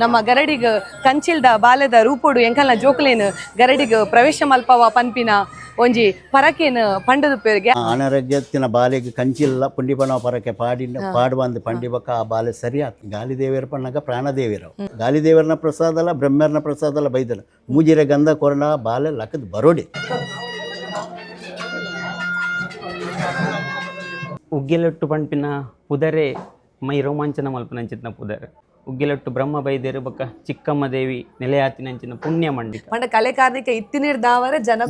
ನಮ್ಮ ಗರಡಿಗ ಕಂಚಿಲ್ದ ಬಾಲ್ಯದ ರೂಪೋಡು ಎಂಕಲ್ನ ಜೋಕುಲೇನು ಗರಡಿಗ ಪ್ರವೇಶ ಮಲ್ಪವ ಪನ್ಪಿನ ಒಂಜಿ ಪರಕೇನು ಪಂಡದ ಪೇರಿಗೆ ಅನಾರೋಗ್ಯತ್ತಿನ ಬಾಲೆಗೆ ಕಂಚಿಲ್ಲ ಪುಂಡಿಪಣ ಪರಕೆ ಪಾಡುವಂದು ಪಂಡಿ ಬಕ್ಕ ಆ ಬಾಲೆ ಸರಿ ಆತು ಗಾಲಿದೇವಿಯರ ಪಣ್ಣಗ ಪ್ರಾಣದೇವಿಯರು ಗಾಲಿದೇವರನ ಪ್ರಸಾದಲ್ಲ ಬ್ರಹ್ಮರ್ನ ಪ್ರಸಾದಲ್ಲ ಬೈದಲ್ಲ ಮೂಜಿರೆ ಗಂಧ ಕೊರಣ ಬಾಲೆ ಲಕ್ಕದ ಬರೋಡಿ ಉಗ್ಗೆಲೊಟ್ಟು ಪಂಪಿನ ಪುದರೆ ಮೈ ರೋಮಾಂಚನ ಮಲ್ಪನಂಚಿನ ಪುದರೆ ಉಗ್ಗೆಲೊಟ್ಟು ಬ್ರಹ್ಮ ಬೈದೇರು ಬೊಕ್ಕ ಚಿಕ್ಕಮ್ಮ ದೇವಿ ನೆಲೆಯಾತಿನಂಚಿನ ಪುಣ್ಯ ಮಂಡಿಕ ಪಂಡ ಕಲೆ ಕಾರ್ಣಿಕ ಇತ್ತಿನಿರ್ ದಾವರ ಜನ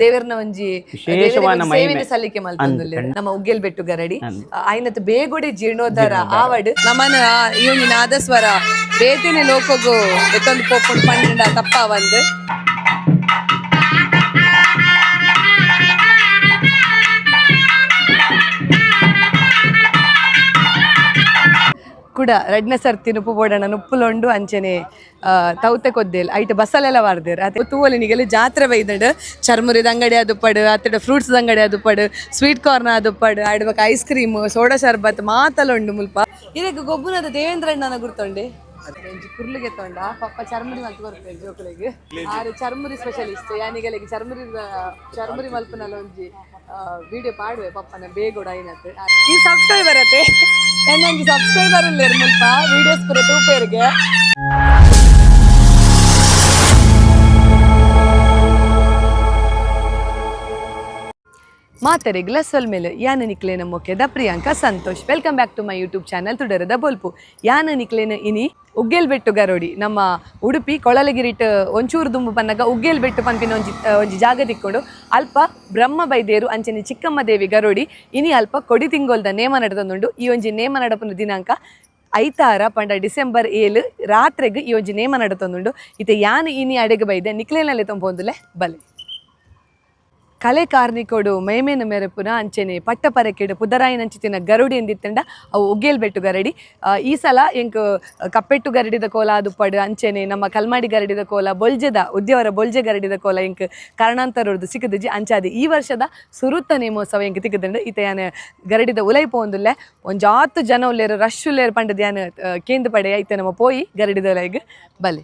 ದೇವರನ ಒಂಜಿ ವಿಶೇಷವಾದ ಸೇವೆನ ಸಲ್ಲಿಕೆ ಮಲ್ಪಂದುಲ್ಲೆರ್ ನಮ್ಮ ಉಗ್ಗೆಲ್ಬೆಟ್ಟು ಗರಡಿ ಆಯ್ನತ್ ಬೇಗೊಡೆ ಜೀರ್ಣೋದ್ಧಾರ ಆವಡ್ ನಮನ ಈ ಒಂಜಿ ನಾದಸ್ವರ ಬೇತೆನೆ ಲೋಕಗು ಎತ್ತೊಂದು ಪೋಪುಂಡು ಪಂಡ ತಪ್ಪ ಒಂದು ಕೂಡ ರಡ್ನೆ ಸರ್ತಿ ನುಪ್ಪು ಬೋಡಣ ನುಪ್ಪುಲೊಂಡು ಅಂಚನೆ ತೌತೆ ಕೊದ್ದೇಲ್ ಐಟ್ ಬಸ್ಸಲ್ಲೆಲ್ಲ ವಾರ್ದೇರು ಅದೇ ತೂವಲಿ ನಿಗಲು ಜಾತ್ರೆ ಬೈದಡು ಚರ್ಮುರಿದ ಅಂಗಡಿ ಅದುಪ್ಪಡು ಅತ್ತಡ ಫ್ರೂಟ್ಸ್ ಅಂಗಡಿ ಅದುಪ್ಪಡು ಸ್ವೀಟ್ ಕಾರ್ನ್ ಅದುಪ್ಪಡು ಆಡ್ಬೇಕು ಐಸ್ ಕ್ರೀಮ್ ಸೋಡಾ ಶರ್ಬತ್ ಮಾತಲೊಂಡು ಮುಲ್ಪ ಇದಕ್ಕೆ ಗೊಬ್ಬುನದ ದೇವೇಂದ್ರಣ್ಣನ ಗುರ್ತೊಂಡೆ ಕುರ್ಲಿಗೆ ತೊಂಡ ಪಪ್ಪ ಚರ್ಮುರಿ ಮಲ್ತು ಬರ್ತೇನೆ ಜೋಕುಲಿಗೆ ಆರು ಚರ್ಮುರಿ ಸ್ಪೆಷಲಿಸ್ಟ್ ಯಾನಿಗಳಿಗೆ ಚರ್ಮುರಿ ಮಲ್ಪನಲ್ಲ ಒಂಜಿ ವಿಡಿಯೋ ಪಾಡುವೆ ಪಪ್ಪನ ಬೇಗೋಡ ಐನತ್ ಈ ಸಬ್ಸ್ಕ್ರೈಬರ್ ಅತ್ತೆ ನಂಗೆ ಸಬ್ಸ್ಕ್ರೈಬರ್ ಇಲ್ಲೇರು ಮುಲ್ಪ ವಿಡಿಯೋಸ್ ಪೂರ ತೂಪೇರಿಗೆ ಮಾತರೆ ಗ್ಲಸ್ವಲ್ ಮೇಲೆ ಯಾನ ನಿಕ್ಲೇನ ಮೊಕ್ಕೆದ Priyanka Santosh welcome back to my YouTube channel ತುಡರದ ಬೊಲ್ಪು ಯಾನ ನಿಕ್ಲೇನ ಇನಿ ಉಗ್ಗೆಲ್ಬೆಟ್ಟು ಗರೋಡಿ ನಮ್ಮ ಉಡುಪಿ ಕೊಳಲಗಿರಿಟ್ ಒಂಚೂರು ದುಂಬು ಪನ್ನಗ ಉಗ್ಗೆಲ್ಬೆಟ್ಟು ಪನ್ಪಿನ ಒಂಜಿ ಜಾಗ ತಿಕ್ಕೊಂಡು ಅಲ್ಪ ಬ್ರಹ್ಮ ಬೈದೇರು ಅಂಚನೆ ಚಿಕ್ಕಮ್ಮ ದೇವಿ ಗರೋಡಿ ಇನಿ ಅಲ್ಪ ಕೊಡಿ ತಿಂಗೊಲ್ದ ನೇಮ ನಡೆದೊಂದುಂಡು ಈ ಒಂಜಿ ನೇಮ ನಡಪನ ದಿನಾಂಕ ಐತಾರ ಪಂಡ ಡಿಸೆಂಬರ್ 7 ರಾತ್ರೆಗ್ ಈ ಒಂಜಿ ನೇಮ ನಡತೊಂದುಂಡು ಇತ್ತೆ ಯಾನ್ ಇನಿ ಅಡೆಗೆ ಬೈದೆ ನಿಕ್ಲೇನಲ್ಲೇ ತೊಂಬೋಂದುಲೆ ಬಲೆ ಕಲೆ ಕಾರ್ನಿಕೋಡು ಮೈಮೇನ ಮೆರಪುನ ಅಂಚೆನೆ ಪಟ್ಟಪರಕೆಡು ಪುದರಾಯಿನಂಚಿತಿನ ಗರುಡಿ ಎಂದಿತ್ತಂಡ ಅವು ಉಗ್ಗೆಲ್ಬೆಟ್ಟು ಗರಡಿ ಈ ಸಲ ಎಂಕ್ ಕಪ್ಪೆಟ್ಟು ಗರಡಿದ ಕೋಲ ಅದುಪ್ಪಡು ಅಂಚೆನೆ ನಮ್ಮ ಕಲ್ಮಾಡಿ ಗರಡಿದ ಕೋಲ ಉದ್ಯವರ ಬೊಲ್ಜೆ ಗರಡಿದ ಕೋಲ ಎಂಕ್ ಕಾರಣಾಂತರದ್ದು ಸಿಕ್ಕದಿಜ್ಜಿ ಅಂಚಾದಿ ಈ ವರ್ಷದ ಸುರುತ್ತ ನೇಮೋತ್ಸವ ಎಂಕ್ ತಿಕ್ಕದಂಡು ಈತ ಯಾನ ಗರಡಿದ ಉಲೈ ಪೋಂದುಲ್ಲೆ ಒಂಜಾತ್ತು ಜನ ಉಲ್ಲೇರು ರಶ್ ಉಲ್ಲೇರು ಪಂಡದ ಯಾನ ಕೇಂದ್ರ ಪಡೆಯ ಈತ ನಮ್ಮ ಪೋಯಿ ಗರಡಿದ ಉಲೈಗ್ ಬಲೆ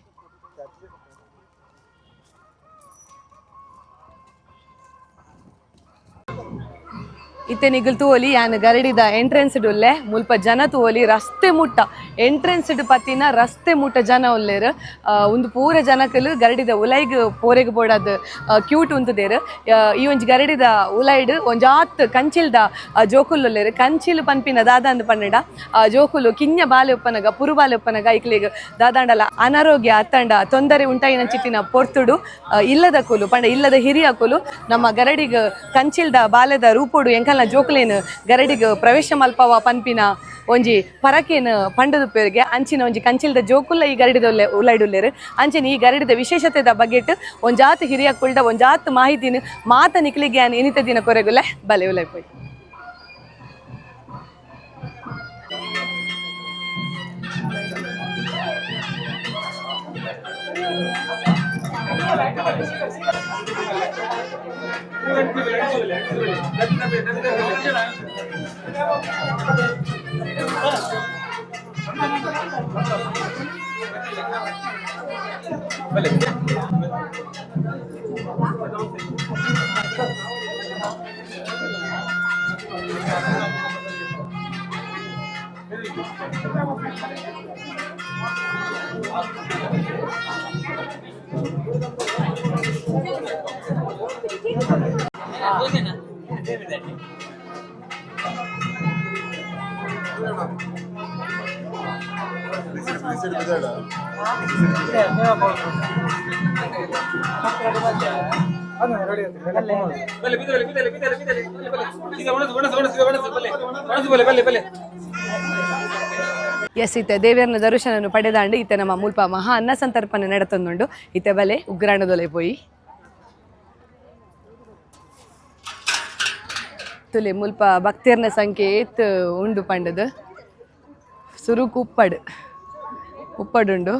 ಇತ್ತೆ ನಿಗಲ್ ತೂವಲಿ ಯಾನ್ ಗರಡಿದ ಎಂಟ್ರೆನ್ಸ್ ಉಲ್ಲೆ ಮುಲ್ಪ ಜನ ತೂವಲಿ ರಸ್ತೆ ಮುಟ್ಟ ಎಂಟ್ರೆನ್ಸ್ ಪತ್ತಿನ ರಸ್ತೆ ಮುಟ್ಟ ಜನ ಉಲ್ಲೇರು ಒಂದು ಪೂರ ಜನಕಲು ಗರಡಿದ ಉಲೈಗ್ ಪೋರೆಗ್ ಬೋಡಾದ ಕ್ಯೂಟ್ ಉಂತದೇರು ಈ ಒಂಜಿ ಗರಡಿದ ಉಲೈಡ್ ಒಂಜಾತ್ ಕಂಚಿಲ್ದ ಜೋಕುಲ್ ಉಲ್ಲೇರು ಕಂಚಿಲ್ ಪನ್ಪಿನ ದಾದಾಂದ್ ಪನ್ನಡ ಜೋಕುಲು ಕಿಂಜ ಬಾಲೆ ಉಪ್ಪನಗ ಪುರು ಬಾಲೆ ಉಪ್ಪನಗ ಐಕ್ಲಿಗ್ ದಾದಾಂಡಲ ಅನಾರೋಗ್ಯ ಅತ್ತಂಡ ತೊಂದರೆ ಉಂಟಾಯಿನ ಚಿಟ್ಟಿನ ಪೊರ್ತುಡು ಇಲ್ಲದ ಕುಲು ಪಂಡ ಇಲ್ಲದ ಹಿರಿಯ ಕುಲು ನಮ್ಮ ಗರಡಿಗ ಕಂಚಿಲ್ದ ಬಾಲ್ಯದ ರೂಪೋಡು ಎಂಕಲ್ನ ಜೋಕುಲೇನು ಗರಡಿಗ ಪ್ರವೇಶ ಮಲ್ಪವ ಪನ್ಪಿನ ಒಂಜಿ ಪರಕೇನು ಪಂಡದ ಪೇರಿಗೆ ಅಂಚಿನ ಒಂಜಿ ಕಂಚಿಲ್ದ ಜೋಕುಲ್ಲ ಈ ಗರಡಿದ ಉಲೈಡುಲ್ಲೇರು ಅಂಚಿನ ಈ ಗರಡಿದ ವಿಶೇಷತೆದ ಬಗೆಟ್ ಒಂಜಾತ್ ಹಿರಿಯ ಕುಲ್ಡ ಒಂಜಾತ್ ಮಾಹಿತಿನ ಮಾತ ನಿಕ್ಲಿಗೆ ಇನಿತ ದಿನ ಕೊರೆಗುಲ್ಲೆ ಬಲೆ ಉಲೈ ಪೋಯ್ ಎಸ್ ಇತ್ತೆ ದೇವಿಯರ್ನ ದರ್ಶನವನ್ನು ಪಡೆದಾಂಡು ಇತ್ತೆ ನಮ್ಮ ಮುಲ್ಪ ಮಹಾ ಅನ್ನ ಸಂತರ್ಪಣೆ ನಡೆತೊಂದುಂಡು ಇತ್ತೆ ಬಲೆ ಉಗ್ರಾಣದೊಲೆ ಪೋಯಿ ತುಲೆ ಮುಲ್ಪ ಭಕ್ತಿಯರ್ನ ಸಂಖ್ಯೆ ಏತ್ ಉಂಡು ಪಂಡದು ಸುರುಕು ಉಪ್ಪಡುಂಡು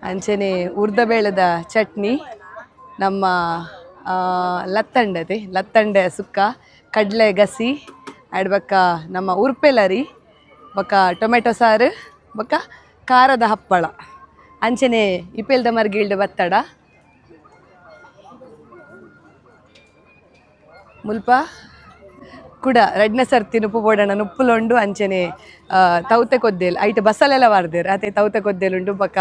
ಅಂಚನೆ ಉರ್ದಬೇಳದ ಚಟ್ನಿ ನಮ್ಮ ಲತ್ತಂಡೆ ಸುಕ್ಕ ಕಡಲೆ ಗಸಿ ಆಡ್ಬಕ್ಕ ನಮ್ಮ ಉರ್ಪೆಲರಿ ಬೊಕ್ಕ ಟೊಮೆಟೊ ಸಾರು ಬೊಕ್ಕ ಖಾರದ ಹಪ್ಪಳ ಅಂಚನೆ ಇಪ್ಪೆಲ್ದ ಮರ್ಗಿಲ್ಡ್ ಬತ್ತಡ ಮುಲ್ಪ ಕುಡ ರಡ್ನೆ ಸರ್ತಿ ನುಪ್ಪು ಬೋಡಣ ನುಪ್ಪುಲೊಂಡು ಅಂಚನೆ ತೌತೆ ಕೊದ್ದೇಲು ಐಟ್ ಬಸಲೆಲ್ಲ ವಾರ್ದೇರು ಅತೆ ತೌತೆ ಕೊದ್ದೇಲುಂಡು ಬೊಕ್ಕ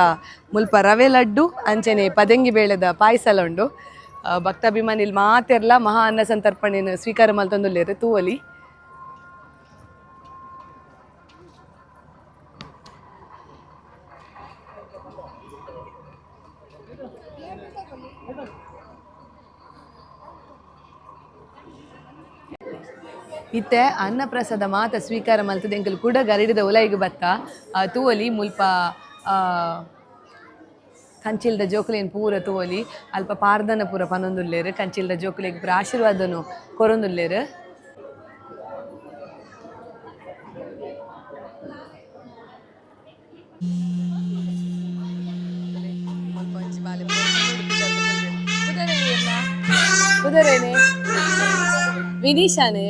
ಮುಲ್ಪ ರವೆ ಲಡ್ಡು ಅಂಚನೆ ಪದಂಗಿ ಬೇಳೆದ ಪಾಯಸಲ ಉಂಡು ಭಕ್ತಾಭಿಮಾನಿಲ್ ಮಾತೆರ್ಲ ಮಹಾ ಅನ್ನ ಸಂತರ್ಪಣೆನ ಸ್ವೀಕಾರ ಮಲ್ತೊಂದುಲ್ಲೇರು ತೂವಲಿ ಇತ್ತೆ ಅನ್ನಪ್ರಸಾದ ಮಾತ ಸ್ವೀಕಾರ ಮಲ್ತದೆ ಎಂಕಲ್ ಕೂಡ ಗರಿಡಿದ ಉಲೈಗೆ ಬತ್ತ ತೂವಲಿ ಮುಲ್ಪ ಕಂಚಿಲ್ದ ಜೋಕುಲೇನು ಪೂರ ತೂವಲಿ ಅಲ್ಪ ಪಾರ್ದನ ಪೂರ ಪನೊಂದುಲ್ಲೇರು ಕಂಚಿಲ್ದ ಜೋಕುಲಿಗೆ ಪೂರ ಆಶೀರ್ವಾದನು ಕೊರೊಂದುಲ್ಲೇರು ಕುದುರೆನೆ ವಿನೀಶಾನೆ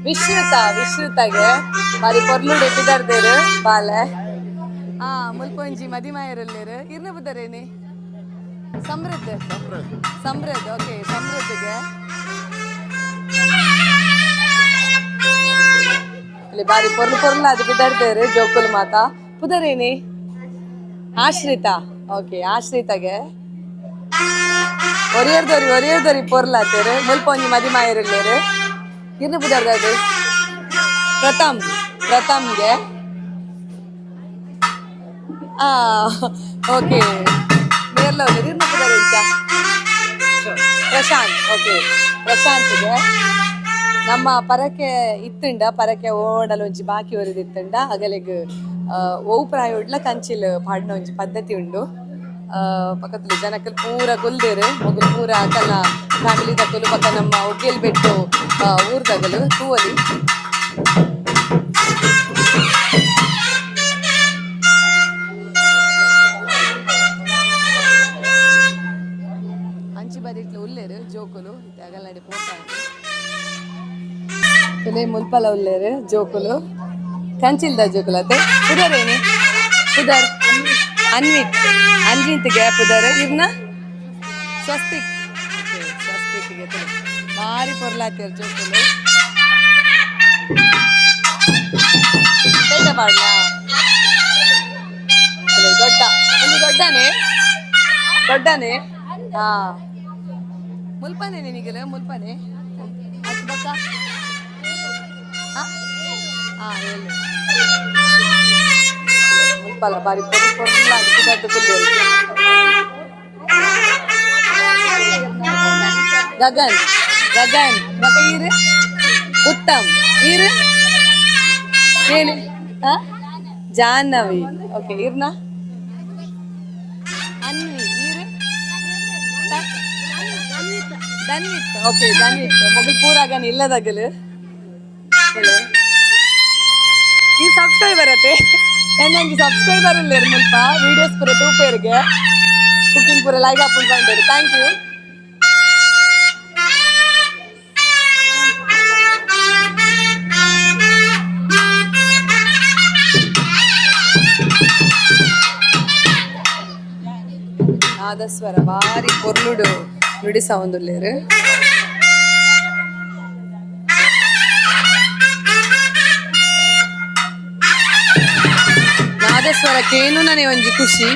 ವಿಶ್ರುತಾಗೆ ಬಾರಿ ಪೊರ್ಲುಡೆ ಪಿದರ್ದೇರು ಬಾಲೆ ಮುಲ್ಪೊಂಜಿ ಮದಿಮಾಯರಲ್ಲೇರು ಇರ್ನ ಬುದರೇನೆ ಸಮೃದ್ಧ ಓಕೆ ಸಮೃದ್ಧಿಗೆ ಅಲ್ಲಿ ಬಾರಿ ಪೊರ್ಲು ಅದು ಬಿದರ್ದೇರು ಜೋಕುಲ್ ಮಾತಾ ಪುದರೇನೆ ಆಶ್ರಿತ ಓಕೆ ಆಶ್ರಿತಗೆ ಒರಿಯರ್ದರಿ ಪೊರ್ಲಾತೇರು ಮುಲ್ಪೊಂಜಿ ಮದಿಮಾಯರಲ್ಲೇರು ಇರ್ನ ಬುದರ್ದದು ಪ್ರಥಮ್ಗೆ ಓಕೆ ನೇರ್ಲ ಇರ್ನ ಬುದರ್ ಇಂಚ ಪ್ರಶಾಂತ್ ಓಕೆ ಪ್ರಶಾಂತ್ಗೆ ನಮ್ಮ ಪರಕೆ ಇತ್ತುಂಡ ಪರಕೆ ಓಡಲು ಒಂಜಿ ಬಾಕಿ ಒರಿದಿತ್ತುಂಡ ಅಗಲೆಗ್ ಓವು ಪ್ರಾಯ ಉಡ್ಲ ಕಂಚಿಲ್ ಪಾಡ್ನ ಒಂಜಿ ಪದ್ಧತಿ ಉಂಡು ಪಕ್ಕದಲ್ಲಿ ಜನಕ್ಕಲ್ ಪೂರ ಕೊಲ್ದೇರು ಮೊಗಲು ಪೂರ ಅಕಲ್ನ ಫ್ಯಾಮಿಲಿ ತಕ್ಕಲು ಪಕ್ಕ ನಮ್ಮ ಒಗ್ಗೆಲ್ಬೆಟ್ಟು ಊರ್ದಾಗಲು ತೂವಲಿ ಅಂಚಿ ಬದಿಟ್ಲು ಉಲ್ಲೇರು ಜೋಕುಲು ಅಗಲ್ ನಡಿ ಪೋಟ ಮುಲ್ಪಲ ಉಲ್ಲೇರು ಜೋಕುಲು ಕಂಚಿಲ್ದ ಜೋಕುಲು ಅತ್ತೆ ಪುದರೇನೆ ಪುದರ್ ಅನ್ವಿತ್ಗೆ ಪುದರ್ ಇವ್ನ ಸ್ವಸ್ತಿಕ್ಗೆ ಭಾರಿ ಪೊರ್ಲಾತಿಯರ್ ಜೋಕುಲು ಮಾಡ್ಲಾ ದೊಡ್ಡನೆ ಮುಲ್ಪನೆ ನಿನಗೆ ಮುಲ್ಪನೆ ಅಷ್ಟು ಬಕ್ಕ ಹೇಳಿ ಮುಲ್ಪಲ್ಲ ಬಾರಿ ಗಗನ್ ಬಕ್ಕ ಈರು ಉತ್ತಮ್ ಈರು ಏನು ಜಾಹ್ನವಿ ಓಕೆ ಇರ್ನ ಅನ್ವಿ ಈರು ಧನ್ವಿತ್ ಓಕೆ ಧನ್ವಿತ್ ಮೊಗಲ್ ಪೂರಾಗನ್ ಇಲ್ಲದಾಗಲು ಈ ಸಬ್ಸ್ಕ್ರೈಬರ್ ಅತ್ತೆ ನಂಗೆ ಸಬ್ಸ್ಕ್ರೈಬರ್ ಇಲ್ಲೇರು ಮುಲ್ಪ ವಿಡಿಯೋಸ್ ಪೂರ ತೂಪೇರಿಗೆ ಕುಕಿಂಗ್ ಪೂರ ಲೈಕ್ ಹಾಕೊಂಡು ಬಂದಿರು ಥ್ಯಾಂಕ್ ಯು ನಾದಸ್ವರ ಭಾರಿ ಪೊರ್ಲುಡು ನುಡಿಸ ಒಂದುಲ್ಲೇರು ನಾದಸ್ವರಕ್ಕೇನು ನನಗೆ ಒಂಜಿ ಖುಷಿ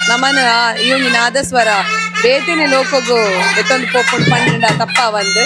ನಮ್ಮನ ಈ ಒಂಜಿ ನಾದಸ್ವರ ಬೇತೆನೆ ಲೋಕಗು ಎತ್ತೊಂದು ಪೋಪುಂಡು ಪಂಡ ತಪ್ಪ ಒಂದು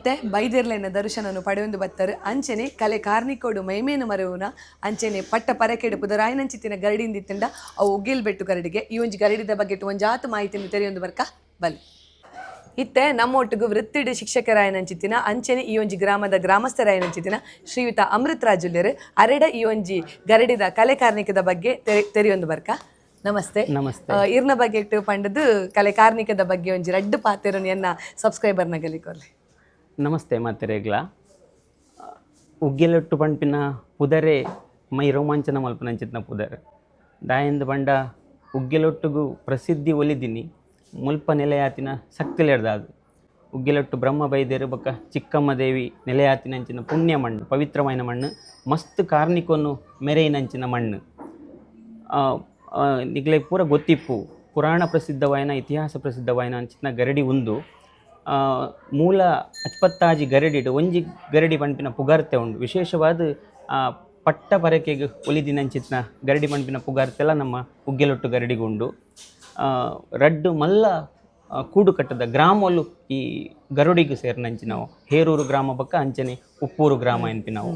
ಇತ್ತೆ ಬೈದೆರ್ಲೆನ ದರ್ಶನನು ಪಡೆಯೊಂದು ಬತ್ತರು ಅಂಚನೆ ಕಲೆ ಕಾರ್ನಿಕೋಡು ಮೈಮೇನು ಮರವುನ ಅಂಚನೆ ಪಟ್ಟ ಪರಕೆಡು ಪುದರಾಯನಂಚಿತ್ತಿನ ಗರಡಿಂದಿತ್ತಂಡ ಅವು ಉಗ್ಗಿಲ್ಬೆಟ್ಟು ಗರಡಿಗೆ ಈ ಒಂಜಿ ಗರಡಿದ ಬಗ್ಗೆ ಒಂಜಾತು ಮಾಹಿತಿಯನ್ನು ತೆರೆಯೊಂದು ಬರ್ಕ ಬಲಿ ಇತ್ತೆ ನಮ್ಮೊಟ್ಟಿಗೂ ವೃತ್ತಿಡ್ ಶಿಕ್ಷಕರಾಯನಂಚಿತ್ತಿನ ಅಂಚನೆ ಈ ಒಂಜಿ ಗ್ರಾಮದ ಗ್ರಾಮಸ್ಥರಾಯನಂಚಿತ್ತಿನ ಶ್ರೀಯುತ ಅಮೃತ್ ರಾಜುಲ್ಯರು ಅರೆಡ ಈ ಒಂಜಿ ಗರಡಿದ ಕಲೆ ಕಾರ್ಣಿಕದ ಬಗ್ಗೆ ತೆರೆಯೊಂದು ಬರ್ಕ ನಮಸ್ತೆ. ಇರ್ನ ಬಗ್ಗೆ ಇಟ್ಟು ಪಂಡದು ಕಲೆ ಕಾರ್ಣಿಕದ ಬಗ್ಗೆ ಒಂಜಿ ರಡ್ಡು ಪಾತೆರನ್ನು ಎನ್ನ ಸಬ್ಸ್ಕ್ರೈಬರ್ನ ಗಲಿಕೊರ್ಲಿ. ನಮಸ್ತೆ ಮಾತೆರೆಗ್ಲ ಉಗ್ಗೆಲೊಟ್ಟು ಪಂಪಿನ ಪುದರೆ ಮೈ ರೋಮಾಂಚನ ಮಲ್ಪನಂಚಿತ್ನ ಪುದರೆ ದಾಯಂದು ಬಂಡ ಉಗ್ಗೆಲೊಟ್ಟುಗು ಪ್ರಸಿದ್ಧಿ ಒಲಿದಿನಿ ಮುಲ್ಪ ನೆಲೆಯಾತಿನ ಸಕ್ತಿಲೆಡ್ದಾದು ಉಗ್ಗೆಲೊಟ್ಟು ಬ್ರಹ್ಮ ಬೈದೇರು ಬೊಕ್ಕ ಚಿಕ್ಕಮ್ಮ ದೇವಿ ನೆಲೆಯಾತಿನಂಚಿನ ಪುಣ್ಯ ಮಣ್ಣು ಪವಿತ್ರమైన ಮಣ್ಣು ಮಸ್ತ್ ಕಾರ್ಣಿಕೊನ್ನು ಮೆರೆಯಿನಂಚಿನ ಮಣ್ಣು ನಿಗ್ಲೆ ಪೂರ ಗೊತ್ತಿಪ್ಪು ಪುರಾಣ ಪ್ರಸಿದ್ಧವಾಯಿನ ಇತಿಹಾಸ ಪ್ರಸಿದ್ಧವಾಯಿನ ಅಂಚಿನ ಗರಡಿ ಉಂದು ಮೂಲ ಅಚ್ಪತ್ತಾಜಿ ಗರಡಿಡು ಒಂಜಿ ಗರಡಿ ಪಂಪಿನ ಪುಗಾರ್ತೆ ಉಂಡು ವಿಶೇಷವಾದ ಪಟ್ಟ ಪರಕೆಗೆ ಒಲಿದಿನಂಚಿತ್ನ ಗರಡಿ ಪಂಪಿನ ಪುಗಾರ್ತೆಲ್ಲ ನಮ್ಮ ಉಗ್ಗೆಲೊಟ್ಟು ಗರಡಿಗುಂಡು ರಡ್ಡು ಮಲ್ಲ ಕೂಡು ಕಟ್ಟದ ಗ್ರಾಮಲು ಈ ಗರುಡಿಗೂ ಸೇರಿನಂಚಿನವು ಹೇರೂರು ಗ್ರಾಮ ಬೊಕ್ಕ ಅಂಚನೆ ಉಪ್ಪೂರು ಗ್ರಾಮ ಎನ್ಪಿನವು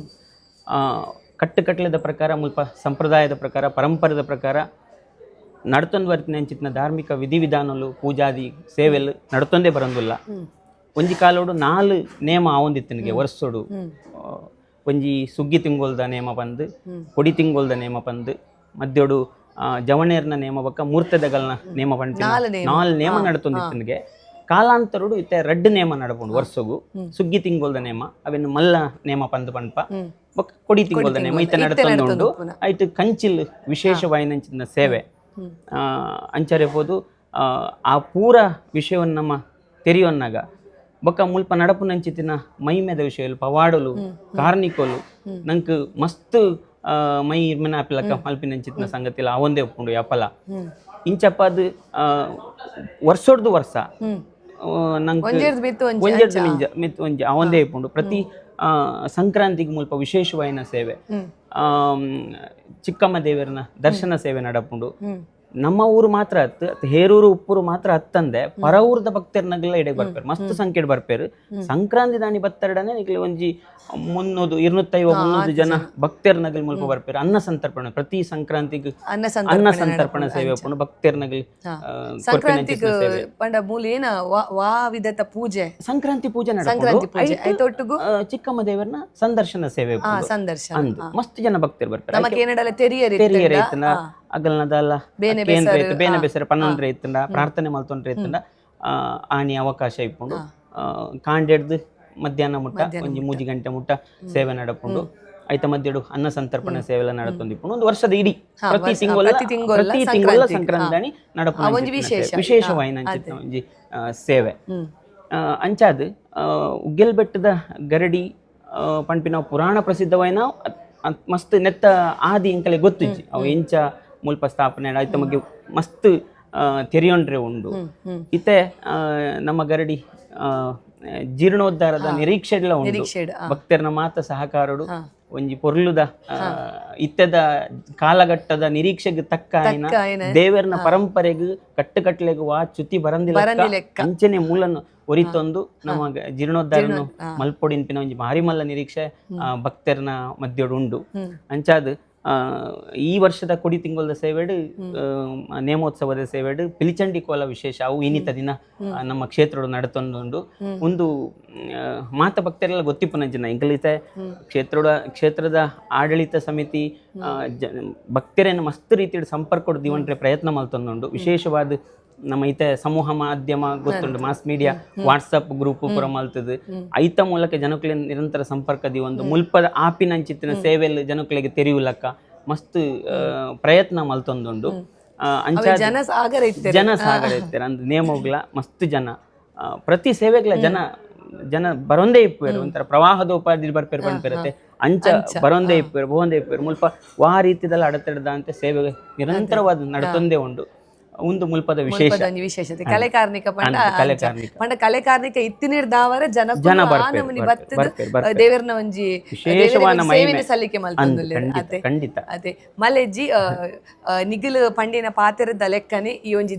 ಕಟ್ಟುಕಟ್ಲೆದ ಪ್ರಕಾರ ಮುಲ್ಪ ಸಂಪ್ರದಾಯದ ಪ್ರಕಾರ ಪರಂಪರೆದ ಪ್ರಕಾರ ನಡ್ತೊಂದು ಬರ್ತೀನಿ ಅಂಚಿತ್ನ ಧಾರ್ಮಿಕ ವಿಧಿವಿಧಾನಲು ಪೂಜಾದಿ ಸೇವೆಲು ನಡ್ತೊಂದೇ ಬರಂದಿಲ್ಲ ಒಂಜಿ ಕಾಲೋಡು 4 ನೇಮ ಆವೊಂದಿತ್ತನಿಗೆ ವರ್ಷೋಡು ಒಂಜಿ ಸುಗ್ಗಿ ತಿಂಗೊಲ್ದ ನೇಮ ಬಂದು ಕೊಡಿ ತಿಂಗೊಲ್ದ ನೇಮ ಬಂದು ಮಧ್ಯೋಡು ಜವಣೇರ್ನ ನೇಮ ಬೊಕ್ಕ ಮೂರ್ತದಗಲ್ನ ನೇಮ ಬಂದು 4 ನೇಮ ನಡ್ತೊಂದಿತ್ತನಿಗೆ ಕಾಲಾಂತರುಡು ಇತ್ತೆ ರಡ್ಡು ನೇಮ ನಡಪುಂಡು ವರ್ಷಗೂ ಸುಗ್ಗಿ ತಿಂಗೊಲ್ದ ನೇಮ ಅವೆನ್ನು ಮಲ್ಲ ನೇಮ ಪಂದು ಪಂಪ ಬೊಕ್ಕ ಕೊಡಿ ತಿಂಗೊಲ್ದ ನೇಮ ಇತ್ತ ನಡ್ತೊಂದುಂಡು ಐಟ್ ಕಂಚಿಲ್ ವಿಶೇಷವಾಯಿನಂಚಿನ ಸೇವೆ ಅಂಚರೆಬೋದು ಆ ಪೂರ ವಿಷಯವನ್ನು ನಮ್ಮ ತೆರೆಯೋನ್ನಾಗ ಬೊಕ್ಕ ಮುಲ್ಪ ನಡಪುನಂಚಿತ್ತಿನ ಮೈಮೆದ ವಿಷಯಲು ಪವಾಡಲು ಕಾರ್ಣಿಕೊಲು ನಂಗೆ ಮಸ್ತ್ ಮೈ ಇರ್ಮೆನ ಆಪಿಲಕ ಮಲ್ಪಿನಂಚಿತ್ತಿನ ಸಂಗತಿಲ್ಲ ಅವೊಂದೇ ಒಪ್ಪುಂಡು ಯಪಲ ಇಂಚಪ್ಪ ವರ್ಷೋಡ್ದು ವರ್ಷ ನಂಗೆ ಒಂಜಿ ಅವೊಂದೇ ಇಪ್ಪುಂಡು ಪ್ರತಿ ಸಂಕ್ರಾಂತಿಗೆ ಮುಲ್ಪ ವಿಶೇಷವಾಯಿನ ಸೇವೆ ಚಿಕ್ಕಮ್ಮ ದೇವರನ ದರ್ಶನ ಸೇವೆ ನಡಪುಂಡು ನಮ್ಮ ಊರು ಮಾತ್ರ ಹತ್ತು ಹೇರೂರು ಉಪ್ಪೂರು ಮಾತ್ರ ಹತ್ತಂದೆ ಪರ ಊರದ ಭಕ್ತರ್ನಗೆಲ್ಲ ಎಡೆ ಬರ್ಪೇರು ಮಸ್ತ್ ಸಂಖ್ಯೆ ಬರ್ಪೇರು ಸಂಕ್ರಾಂತಿ ದಾನಿ ಬತ್ತರಡನೆ ನಿಗ್ಲಿ ಒಂಜಿ 300-250 ಜನ ಭಕ್ತರ್ನಗಲ್ ಮುಲ್ಪ ಬರ್ಪೇರು ಅನ್ನ ಸಂತರ್ಪಣೆ ಪ್ರತಿ ಸಂಕ್ರಾಂತಿಗೆ ಅನ್ನ ಸಂತರ್ಪಣೆ ಸೇವೆ ಉಪ್ಪುಂಡು ಭಕ್ತರ್ನಗಲ್ ಪೂಜೆ ಸಂಕ್ರಾಂತಿ ಪೂಜೆ ನಡಪುಂಡು ಚಿಕ್ಕಮ್ಮ ದೇವರನ ಸಂದರ್ಶನ ಸೇವೆ ಮಸ್ತ್ ಜನ ಭಕ್ತರು ಬರ್ತಾರೆ ತೆರಿಯರೆ ಅಗಲ್ನದಲ್ಲ ಬೇನೆ ಬೇಸರ ಪನ್ನೊಂದ್ರೆ ಇತ್ತಂಡ ಪ್ರಾರ್ಥನೆ ಮಲ್ತೊಂಡ್ರೆ ಇತ್ತಂಡ ಆನಿ ಅವಕಾಶ ಇಪ್ಪುಂಡು ಕಾಂಡೆಡ್ದು ಮಧ್ಯಾಹ್ನ ಮುಟ್ಟ ಒಂಜಿ 3 ಗಂಟೆ ಮುಟ್ಟ ಸೇವೆ ನಡಪುಂಡು ಐತ ಮಧ್ಯಡು ಅನ್ನ ಸಂತರ್ಪಣೆ ಸೇವೆ ಎಲ್ಲ ನಡತೊಂದಿಪ್ಪುಂಡು ಒಂದು ವರ್ಷದ ಇಡೀ ಪ್ರತಿ ತಿಂಗಳ ಸಂಕ್ರಾಂತಿ ನಡಪುಂಡು ವಿಶೇಷವಾಯಿನ ಒಂಜಿ ಸೇವೆ ಅಂಚಾದ್ ಉಗ್ಗೆಲ್ಬೆಟ್ಟದ ಗರಡಿ ಪಂಪಿನ ಪುರಾಣ ಪ್ರಸಿದ್ಧವಾಯಿನ ಮಸ್ತ್ ನೆತ್ತ ಆದಿ ಎಂಕಲೆ ಗೊತ್ತಿಜ್ಜಿ ಅವು ಎಂಚ ಮುಲ್ಪ ಸ್ಥಾಪನೆ ಆಯ್ತ ಬಗ್ಗೆ ಮಸ್ತ್ ತೆರೆಯೊಂಡ್ರೆ ಉಂಡು ಇತ್ತೆ ನಮ್ಮ ಗರಡಿ ಜೀರ್ಣೋದ್ಧಾರದ ನಿರೀಕ್ಷೆಡ್ಲ ಉಂಡು ಭಕ್ತರನ ಮಾತ ಸಹಕಾರಡು ಒಂಜಿ ಪೊರ್ಲುದ ಇತ್ತೆದ ಕಾಲಘಟ್ಟದ ನಿರೀಕ್ಷೆಗೆ ತಕ್ಕ ದೇವರನ ಪರಂಪರೆಗೂ ಕಟ್ಟುಕಟ್ಲೆಗೂ ಚ್ಯುತಿ ಬರಂದಿಲ್ಲ ಅಂಚನೆ ಮೂಲನ್ನು ಒರಿತೊಂದು ನಮ್ಮ ಜೀರ್ಣೋದ್ಧಾರನು ಮಲ್ಪೊಡಿನ್ಪಿನ ಒಂಜಿ ಭಾರಿ ಮಲ್ಲ ನಿರೀಕ್ಷೆ ಭಕ್ತರನ ಮಧ್ಯೋಡು ಉಂಡು ಅಂಚಾದ್ ಈ ವರ್ಷದ ಕೊಡಿ ತಿಂಗೊಲ್ದ ಸೇವೆಡು ನೇಮೋತ್ಸವದ ಸೇವೆಡು ಪಿಲಿಚಂಡಿ ಕೋಲ ವಿಶೇಷ ಅವು ಇನ್ನಿತ ದಿನ ನಮ್ಮ ಕ್ಷೇತ್ರಡು ನಡತೊಂದುಂಡು ಒಂದು ಮಾತ ಭಕ್ತರೆಲ್ಲ ಗೊತ್ತಿಪ್ಪುನಂಚಿನ ಇಂಕಲಿತೆ ಕ್ಷೇತ್ರದ ಆಡಳಿತ ಸಮಿತಿ ಭಕ್ತರನ್ನು ಮಸ್ತ್ ರೀತಿಯ ಸಂಪರ್ಕ ದಿವಂಟ್ರೆ ಪ್ರಯತ್ನ ಮಲ್ತೊಂದುಂಡು ವಿಶೇಷವಾದ ನಮ್ಮ ಐತೆ ಸಮೂಹ ಮಾಧ್ಯಮ ಗೊತ್ತುಂಡು ಮಾಸ್ ಮೀಡಿಯಾ ವಾಟ್ಸಪ್ ಗ್ರೂಪ್ ಪುರ ಮಲ್ತದು ಐತ ಮೂಲಕ ಜನಕ್ಲೆ ನಿರಂತರ ಸಂಪರ್ಕದಿ ಒಂದು ಮುಲ್ಪದ ಆಪಿನಂಚಿತ್ತಿನ ಸೇವೆಯಲ್ಲಿ ಜನಕ್ಲೆಗೆ ತೆರೆಯುಲಕ್ಕ ಮಸ್ತ್ ಪ್ರಯತ್ನ ಮಲ್ತೊಂದುಂಡು ಜನ ಸಾಗರ ಇರ್ತಾರೆ ಅಂದ್ ನೇಮೋಗ್ಲ ಮಸ್ತ್ ಜನ ಪ್ರತಿ ಸೇವೆಗ್ಲ ಜನ ಬರೊಂದೇ ಇಪ್ಪೇರು ಒಂಥರ ಪ್ರವಾಹದ ಉಪಾಧಿ ಬರ್ಪೇರು ಬಂದ್ಪಿರತ್ತೆ ಅಂಚ ಬರೊಂದೇ ಇಪ್ಪೇರು ಬಹುಂದೇ ಇಪ್ಪೇರು ಮುಲ್ಪ ವಾ ರೀತಿದಲ್ಲ ಅಡತಡ್ದ ಅಂತ ಸೇವೆ ನಿರಂತರವಾದ ನಡತೊಂದೇ ಉಂಡು ಒಂದು ಮುಲ್ಪದ ವಿಶೇಷ ಒಂಜಿ ವಿಶೇಷತೆ ಕಲೆ ಕಾರ್ಮಿಕ ಪಂಡ ಕಲೆ ಕಾರ್ಮಿಕ ಪಂಡ ಕಲೆ ಕಾರ್ಮಿಕ ಇತ್ತಿನಿರ್ ದಾವರ ಜನ ಜನಮನಿ ಬತ್ತದ ದೇವರನ ಒಂಜಿ ವಿಶೇಷವಾದ ಸೇವೆನ ಸಲ್ಲಿಕೆ ಮಲ್ತೊಂದುಲ್ಲೆ ಅತೆ ಖಂಡಿತ ಅತೆ ಮಲೆಜ್ಜಿ ನಿಗಿಲು ಪಂಡಿನ ಪಾತೆರದ ಲೆಕ್ಕನೆ ಈ ಒಂಜಿ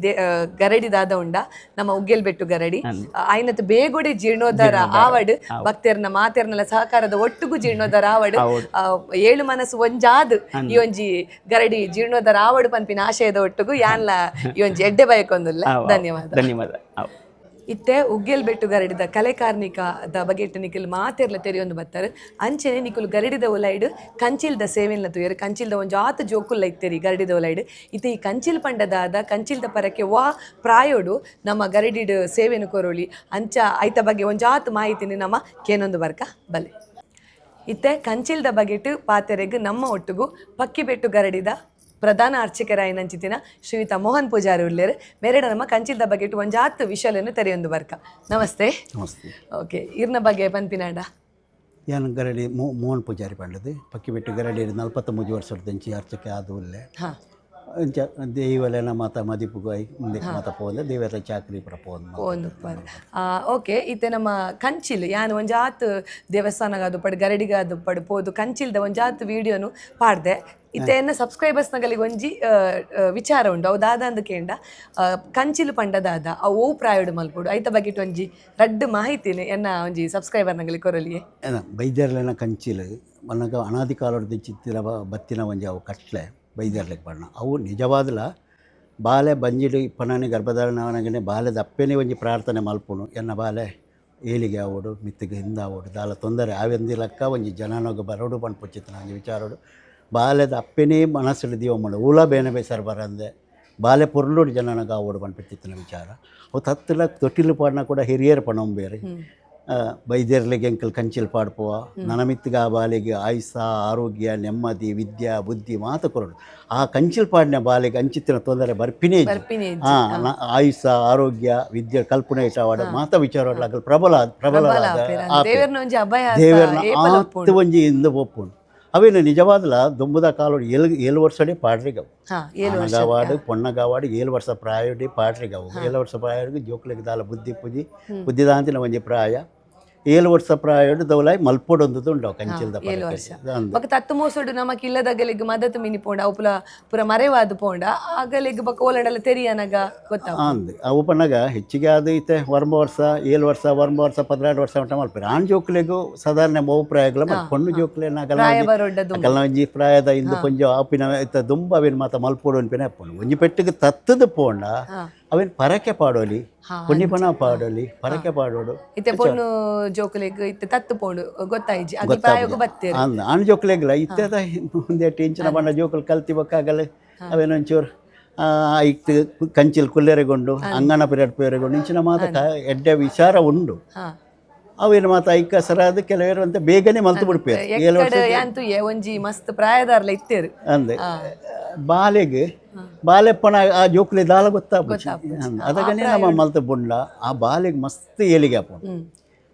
ಗರಡಿ ದಾದ ಉಂಡ ನಮ್ಮ ಉಗ್ಗೆಲ್ಬೆಟ್ಟು ಗರಡಿ ಆಯ್ನತ್ ಬೇಗೊಡೆ ಜೀರ್ಣೋದ್ಧಾರ ಆವಡ್ ಭಕ್ತರ್ನ ಮಾತೆರ್ನಲ ಸಹಕಾರದ ಒಟ್ಟುಗು ಜೀರ್ಣೋದ್ಧಾರ ಆವಡ್ ಏಳು ಮನಸ್ಸು ಒಂಜಾದ್ ಈ ಒಂಜಿ ಗರಡಿ ಜೀರ್ಣೋದ್ಧಾರ ಆವಡ್ ಪನ್ಪಿನ ಆಶಯದ ಒಟ್ಟುಗು ಯಾನ್ಲ ಈ ಒಂಜಿ ಎಡ್ಡೆ ಬಯಕೊಂದುಲ್ಲ ಧನ್ಯವಾದ ಧನ್ಯವಾದ ಇತ್ತೆ ಉಗ್ಗೆಲ್ಬೆಟ್ಟು ಗರಡಿದ ಕಲೆ ಕಾರ್ಮಿಕದ ಬಗೆಟ್ ನಿಖಿಲ್ ಮಾತೆರ್ಲ ತೆರೆಯೊಂದು ಬತ್ತಾರೆ ಅಂಚೆನೆ ನಿಖುಲು ಗರಡಿದ ಒಲೈಡ್ ಕಂಚಿಲ್ದ ಸೇವೆನ್ಲ ತುಯರು ಕಂಚಿಲ್ದ ಒಂಜಿ ಆತ ಜೋಕುಲ್ಲ ಇತ್ತೇರಿ ಗರಡಿದ ಒಲೈಡ್ ಇತ್ತೆ ಈ ಕಂಚಿಲ್ ಪಂಡದಾದ ಕಂಚಿಲ್ದ ಪರಕ್ಕೆ ವಾ ಪ್ರಾಯೋಡು ನಮ್ಮ ಗರಡಿಡ್ ಸೇವೆನು ಕೊರೋಳಿ ಅಂಚ ಐತ ಬಗ್ಗೆ ಒಂಜಾತ್ ಮಾಹಿತಿನಿ ನಮ್ಮ ಕೇನೊಂದು ಬರ್ಕ ಬಲೆ ಇತ್ತೆ ಕಂಚಿಲ್ದ ಬಗೆಟ್ ಪಾತೆರೆಗ್ ನಮ್ಮ ಒಟ್ಟುಗು ಪಕ್ಕಿಬೆಟ್ಟು ಗರಡಿದ ಪ್ರಧಾನ ಅರ್ಚಕರಾಯನಂಚಿತಿನ ಶ್ರೀಯುತ ಮೋಹನ್ ಪೂಜಾರಿ ಉಳ್ಳೇರು ಮೇರೆಡ ನಮ್ಮ ಕಂಚಿಲ್ದ ಬಗ್ಗೆ ಒಂಜಾತ್ ವಿಷಯವನ್ನು ತೆರೆಯೊಂದು ಬರ್ಕ ನಮಸ್ತೆ ನಮಸ್ತೆ ಓಕೆ ಇರ್ನ ಬಗ್ಗೆ ಪನ್ಪಿನಾಡ ಏನು ಗರಡಿ ಮೋಹನ್ ಪೂಜಾರಿ ಪಂಡದು ಪಕ್ಕಿಬೆಟ್ಟು ಗರಡಿ 43 ವರ್ಷದಂಚಿ ಅರ್ಚಕ ಆದು ಉಲ್ಲೆ ದೇವಲೆನ ಮಾತ ಮದಿಪುಗಾಯಿ ಮುಂದೆ ಮಾತ ಪೋಂದೆ ದೇವರ ಚಾಕ್ರಿ ಪುರ ಪೋಂದು ಓಕೆ ಇತ್ತೆ ನಮ್ಮ ಕಂಚಿಲ್ ಯಾನು ಒಂಜಾತ್ ದೇವಸ್ಥಾನಗಾದು ಪಡ್ ಗರಡಿಗಾದು ಪಡ್ ಪೋದು ಕಂಚಿಲ್ದ ಒಂಜಾತ್ ವಿಡಿಯೋನು ಪಾಡ್ದೆ ಇತ್ತೆ ಎನ್ನ ಸಬ್ಸ್ಕ್ರೈಬರ್ಸ್ನಗಳಿಗೆ ಒಂಜಿ ವಿಚಾರ ಉಂಡು ಅವು ದಾದ ಅಂದ ಕೇಂಡ ಕಂಚಿಲು ಪಂಡದಾದ ಅವು ಪ್ರಾಯೋಡು ಮಲ್ಪೋಡು ಐತ ಬಗೆಟ್ ಒಂಜಿ ರಡ್ಡು ಮಾಹಿತಿನಿ ಎನ್ನ ಒಂಜಿ ಸಬ್ಸ್ಕ್ರೈಬರ್ನಗಳಿಗೆ ಕೊರಲಿಯೇ ಬೈದರ್ಲೆನ ಕಂಚಿಲು ಮನಗ ಅನಾದಿ ಕಾಲದ ಚಿತ್ತಿರ ಬತ್ತಿನ ಒಂಜಿ ಅವು ಕಟ್ಲೆ ಬೈದರ್ಲೆಗೆ ಬಣ್ಣ ಅವು ನಿಜವಾದಲ ಬಾಲೆ ಬಂಜಿಡು ಇಪ್ಪನಾನೆ ಗರ್ಭಧಾರಣವನಗನೆ ಬಾಲೆದ ಅಪ್ಪೇನೆ ಒಂಜಿ ಪ್ರಾರ್ಥನೆ ಮಲ್ಪುನು ಎನ್ನ ಬಾಲೆ ಏಳಿಗೆ ಆವೋಡು ಮಿತ್ತಿಗೆ ಹಿಂದಾವೋಡು ದಾಲ ತೊಂದರೆ ಆವೆಂದಿಲಕ್ಕ ಒಂಜಿ ಜನನೋಗ ಬರೋಡು ಪಂಡ್ಪುಚ್ಚಿತ್ತು ಒಂಜಿ ವಿಚಾರೋಡು ಬಾಲೆದ ಅಪ್ಪೆನೇ ಮನಸ್ಸು ದೀವಮ್ಮಳು ಊಲ ಬೇನೆ ಬೇಸರ ಬರಂದೆ ಬಾಲೆ ಪುರ್ಲೋಡು ಜನನಗ ಆವೋಡು ಪಂಡ್ಪುಚ್ಚಿತ್ತಿನ ವಿಚಾರ ಅವು ತತ್ತಲ ತೊಟ್ಟಿಲು ಪಾಡ್ನ ಕೂಡ ಹಿರಿಯರು ಪಣ ಬೇರೆ ಬೈದೇರ್ಲೆಗೆ ಎಂಕಲ್ ಕಂಚಿಲ್ ಪಾಡ್ಪುವ ನನಮಿತ್ತಿಗ ಆ ಬಾಲೆಗೆ ಆಯುಷ ಆರೋಗ್ಯ ನೆಮ್ಮದಿ ವಿದ್ಯಾ ಬುದ್ಧಿ ಮಾತು ಕೊರಡು ಆ ಕಂಚಿಲ್ ಪಾಡಿನ ಬಾಲೆಗೆ ಅಂಚಿತ್ತಿನ ತೊಂದರೆ ಬರ್ಪಿನೇ ಆಯುಷ ಆರೋಗ್ಯ ವಿದ್ಯೆ ಕಲ್ಪನೆ ಇಟ್ಟವಾಡ ಮಾತ ವಿಚಾರ ಪ್ರಬಲ ದೇವರನ ಆತ್ತು ಒಂಜಿ ಇಂದು ಒಪ್ಪುಂಡು ಅವೇನು ನಿಜವಾದಲ ದೊಂಬುದ ಕಾಲೋಡು 7 ವರ್ಷಡೆ ಪಾಡ್ರಿಗವು ಅನಗವಾಡು ಪೊಣ್ಣಗವಾಡು 7 ವರ್ಷ ಪ್ರಾಯೋಡಿ ಪಾಡ್ರಿಗವು 7 ವರ್ಷ ಪ್ರಾಯೋಡಿಗೆ ಜೋಕ್ಲಿಗೆ ದಾಲ ಬುದ್ಧಿ ಪೂಜಿ ಬುದ್ಧಿದಾಂತಿನ ಒಂಜಿ ಪ್ರಾಯ 7 ವರ್ಷ ಪ್ರಾಯೋಡು ದೌಲಾಯಿ ಮಲ್ಪೊಡೊಂದು ಉಂಡವು ಕಂಚಿಲ್ದ 7 ವರ್ಷ ತತ್ತು ಮೋಸೋಡು ನಮಕ್ ಇಲ್ಲದಗಲಿಗೆ ಮದತು ಮಿನಿ ಪೋಂಡ ಅವು ಪುರ ಮರೆವಾದು ಪೋಂಡ ಆಗಲಿಗೆ ಬಕ್ಕ ಓಲಡಲ್ಲ ತೆರಿಯನಗ ಗೊತ್ತಾಗ ಅಂದ್ ಅವು ಪನ್ನಗ ಹೆಚ್ಚಿಗೆ ಅದು ಐತೆ ವರ್ಮ ವರ್ಷ 7 ವರ್ಷ ವರ್ಮ ವರ್ಷ 16 ವರ್ಷ ಮಟ್ಟ ಮಲ್ಪೇರು ಆಣ್ ಜೋಕ್ಲೆಗೂ ಸಾಧಾರಣ ಬಹು ಪ್ರಾಯಗಳ ಮತ್ತು ಪೊಣ್ಣು ಜೋಕ್ಲೆನ ಒಂಜಿ ಪ್ರಾಯದ ಇಂದು ಕೊಂಚ ಆಪಿನ ಇತ್ತ ದುಂಬ ಅವೇನು ಮಾತ ಮಲ್ಪೋಡು ಅನ್ಪಿನ ಪೊಣ್ಣು ಒಂಜಿ ಪೆಟ್ಟಿಗೆ ತತ್ತದ ಪೋಂಡ ಅವೇನು ಪರಕೆ ಪಾಡೋಲಿ ಪುಣ್ಯಪಣ ಪಾಡೋಲಿ ಪರಕೆ ಪಾಡೋಡು ಇತ್ತೆ ಪೊಣ್ಣು ಜೋಕುಲೆಗ್ ಇತ್ತೆ ತತ್ತು ಪೋಂಡು ಗೊತ್ತಾಯ್ಜಿ ಅದು ಪ್ರಾಯೋಗ ಬತ್ತೇರು ಆಣ್ ಜೋಕ್ಲೆಗ್ಲ ಇತ್ತೆದ ಮುಂದೆ ಟೆನ್ಷನ್ ಬಣ್ಣ ಜೋಕುಲು ಕಲ್ತಿ ಬಕ್ಕಾಗಲ್ಲ ಅವೇನೊಂಚೂರು ಐಕ್ತು ಕಂಚಿಲ್ ಕುಲ್ಲೆರೆಗೊಂಡು ಅಂಗನ ಪೇರೆಗೊಂಡು ಇಂಚಿನ ಮಾತ ಎಡ್ಡೆ ವಿಚಾರ ಉಂಡು ಅವೇನು ಮಾತ ಐಕ ಸರಾದ ಕೆಲವರು ಅಂತ ಬೇಗನೆ ಮಲ್ತು ಬಿಡ್ಪೇರು ಒಂಜಿ ಮಸ್ತ್ ಪ್ರಾಯದಾರ್ಲ ಇತ್ತೇರು ಅಂದೆ ಬಾಲೆಗೆ ಬಾಲೆಪ್ಪನ ಆ ಜೋಕ್ಲೆ ದಾಲ ಗೊತ್ತಾಗ್ಬಿಟ್ಟು ಅದಕ್ಕನೇ ನಮ್ಮ ಮಲ್ತು ಬುಂಡ ಆ ಬಾಲೆಗೆ ಮಸ್ತ್ ಏಳಿಗೆ ಹಾಕೊಂಡು